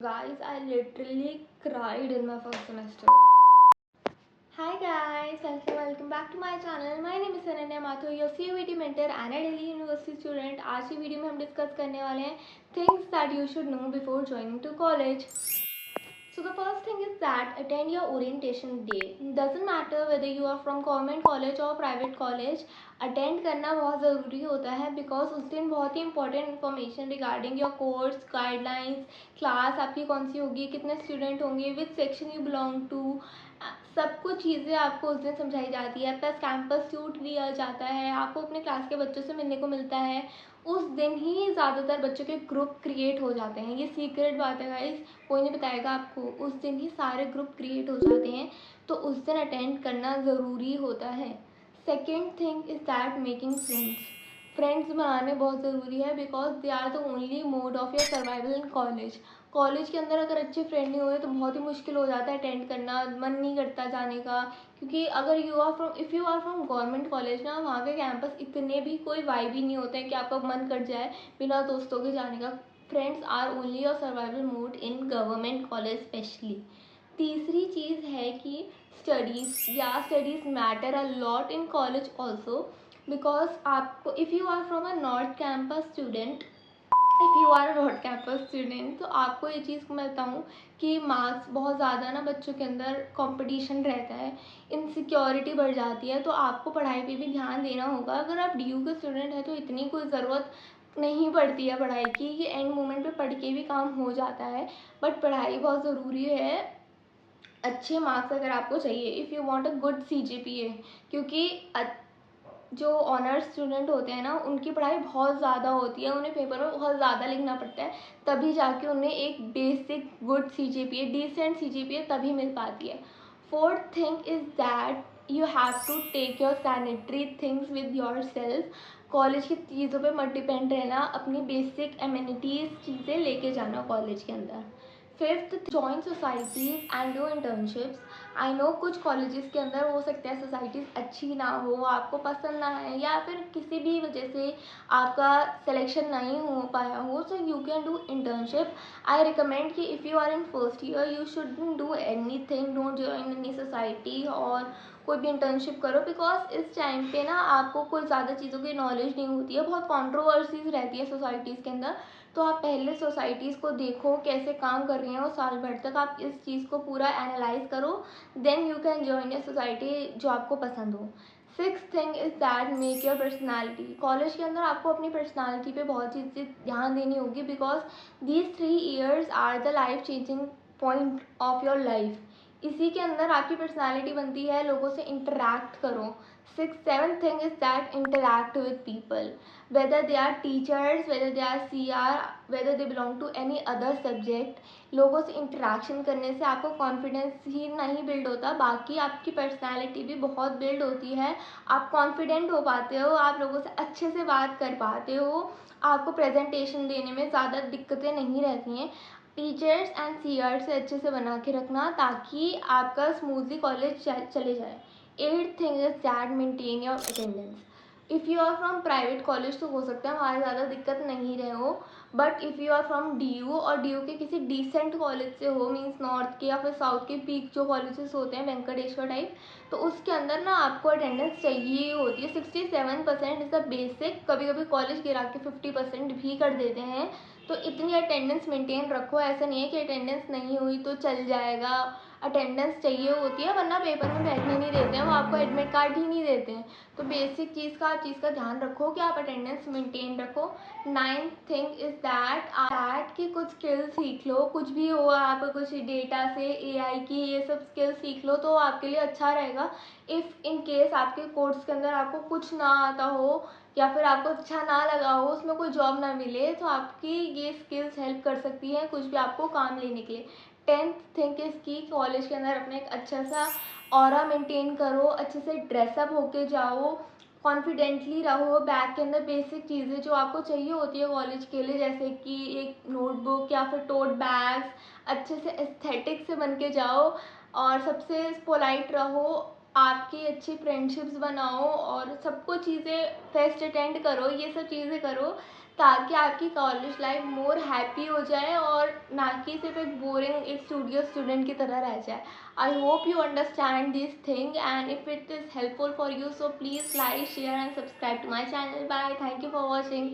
Guys, I literally cried in my first semester. Hi guys, welcome back to my channel. My name is Ananya Mathur, your CUET mentor and a Delhi University student. आज की video में हम discuss करने वाले हैं things that you should know before joining to college. So the first thing is that attend your orientation day. Doesn't matter whether you are from government college or private college, attend करना बहुत ज़रूरी होता है because उस दिन बहुत ही important information regarding your course guidelines, class आपकी कौन सी होगी, कितने स्टूडेंट होंगे, which section you belong to, सब कुछ चीज़ें आपको उस दिन समझाई जाती है। प्लस कैंपस टूर दिया जाता है, आपको अपने क्लास के बच्चों से मिलने को मिलता है। उस दिन ही ज़्यादातर बच्चों के ग्रुप क्रिएट हो जाते हैं, ये सीक्रेट बात है गाइस, कोई नहीं बताएगा आपको। उस दिन ही सारे ग्रुप क्रिएट हो जाते हैं, तो उस दिन अटेंड करना ज़रूरी होता है। Second thing is that making friends बनाने बहुत ज़रूरी है because they are the only mode of your survival in college. College के अंदर अगर अच्छे फ्रेंड नहीं हुए तो बहुत ही मुश्किल हो जाता है अटेंड करना, मन नहीं करता जाने का। क्योंकि अगर if you are from government college ना, वहाँ के कैंपस इतने भी कोई वाइब ही नहीं होते हैं कि आपका मन कर जाए बिना दोस्तों के जाने का। Friends are only your survival mode in government college specially. तीसरी चीज़ है कि studies matter a lot in college also because आपको if you are from a north campus student तो आपको ये चीज़ को मैं बताऊँ कि मार्क्स बहुत ज़्यादा ना बच्चों के अंदर कंपटीशन रहता है, इनसिक्योरिटी बढ़ जाती है, तो आपको पढ़ाई पे भी ध्यान देना होगा। अगर आप DU के स्टूडेंट हैं तो इतनी कोई ज़रूरत नहीं पड़ती है पढ़ाई की, ये एंड मोमेंट पे पढ़ के भी काम हो जाता है, बट पढ़ाई बहुत ज़रूरी है। अच्छे मार्क्स अगर आपको चाहिए, if you want a good CGPA, क्योंकि जो ऑनर्स स्टूडेंट होते हैं ना, उनकी पढ़ाई बहुत ज़्यादा होती है, उन्हें पेपर में बहुत ज़्यादा लिखना पड़ता है, तभी जाके उन्हें एक basic good CGPA, decent CGPA तभी मिल पाती है। Fourth thing is that you have to take your sanitary things with yourself. College की चीज़ों पे मत डिपेंड रहना, अपनी बेसिक एमिनिटीज़ चीज़ें लेके जाना कॉलेज के अंदर। Fifth, join societies and do internships. I know कुछ कॉलेजेस के अंदर हो सकता है सोसाइटीज़ अच्छी ना हो, आपको पसंद ना है, या फिर किसी भी वजह से आपका सिलेक्शन नहीं हो पाया हो, so you can do internship. I recommend कि if you are in first year you shouldn't do anything, don't join any society और कोई भी इंटर्नशिप करो बिकॉज इस टाइम पे ना आपको कोई ज़्यादा चीज़ों की नॉलेज नहीं होती है, बहुत कॉन्ट्रोवर्सीज रहती है सोसाइटीज़ के अंदर। तो आप पहले सोसाइटीज़ को देखो कैसे काम कर रही हैं, वो साल भर तक आप इस चीज़ को पूरा एनालाइज करो, then you can join a society जो आपको पसंद हो। Six thing is that make your personality. College के अंदर आपको अपनी पर्सनैलिटी पे बहुत चीज़ें ध्यान देनी होगी because these 3 years are the life changing point of your life. इसी के अंदर आपकी पर्सनैलिटी बनती है, लोगों से इंटरेक्ट करो। Seventh thing is that interact with people, whether they are teachers, whether they are CR, whether they belong to any other subject। लोगों से इंटरेक्शन करने से आपको कॉन्फिडेंस ही नहीं बिल्ड होता, बाकी आपकी पर्सनैलिटी भी बहुत बिल्ड होती है। आप कॉन्फिडेंट हो पाते हो, आप लोगों से अच्छे से बात कर पाते हो, आपको प्रेजेंटेशन देने में ज़्यादा दिक्कतें नहीं रहती हैं। टीचर्स एंड CR से अच्छे से बना के रखना ताकि आपका स्मूथली कॉलेज चले जाए। Eight thing is that maintain your attendance. If you are from private college तो हो सकता है वहाँ ज़्यादा दिक्कत नहीं रहे हो, but if you are from DU और DU के किसी डिसेंट कॉलेज से हो, मीन्स नॉर्थ के या फिर साउथ के पीक जो कॉलेजेस होते हैं वेंकटेश्वर टाइप, तो उसके अंदर ना आपको अटेंडेंस चाहिए होती है। 67% इज़ द बेसिक, कभी कभी कॉलेज गिरा के 50% भी कर देते हैं, तो इतनी अटेंडेंस मेंटेन रखो। ऐसा नहीं है कि अटेंडेंस नहीं हुई तो चल जाएगा, अटेंडेंस चाहिए होती है, वरना पेपर में बैठने नहीं देते हैं, वो आपको एडमिट कार्ड ही नहीं देते हैं। तो बेसिक चीज़ का ध्यान रखो कि आप अटेंडेंस मेंटेन रखो। नाइन्थ थिंग इज़ दैट कि कुछ स्किल सीख लो, कुछ भी हो, आप कुछ डेटा से AI की ये सब स्किल सीख लो तो आपके लिए अच्छा रहेगा। इफ़ इन केस आपके कोर्स के अंदर आपको कुछ ना आता हो या फिर आपको अच्छा ना लगा हो, उसमें कोई जॉब ना मिले, तो आपकी ये स्किल्स हेल्प कर सकती हैं कुछ भी आपको काम लेने के लिए। टेंथ थिंग इज़ की कॉलेज के अंदर अपने एक अच्छा सा ऑरा मेंटेन करो, अच्छे से ड्रेसअप होके जाओ, कॉन्फिडेंटली रहो। बैग के अंदर बेसिक चीज़ें जो आपको चाहिए होती है कॉलेज के लिए, जैसे कि एक नोटबुक या फिर टोट बैग्स, अच्छे से एस्थेटिक से बन के जाओ और सबसे पोलाइट रहो, आपकी अच्छी फ्रेंडशिप्स बनाओ और सबको चीज़ें फेस्ट अटेंड करो, ये सब चीज़ें करो ताकि आपकी कॉलेज लाइफ मोर हैप्पी हो जाए और ना कि सिर्फ एक बोरिंग एक स्टूडियो स्टूडेंट की तरह रह जाए. I hope you understand this thing and if it is helpful for you, so please like share and subscribe to my channel. Bye, thank you for watching.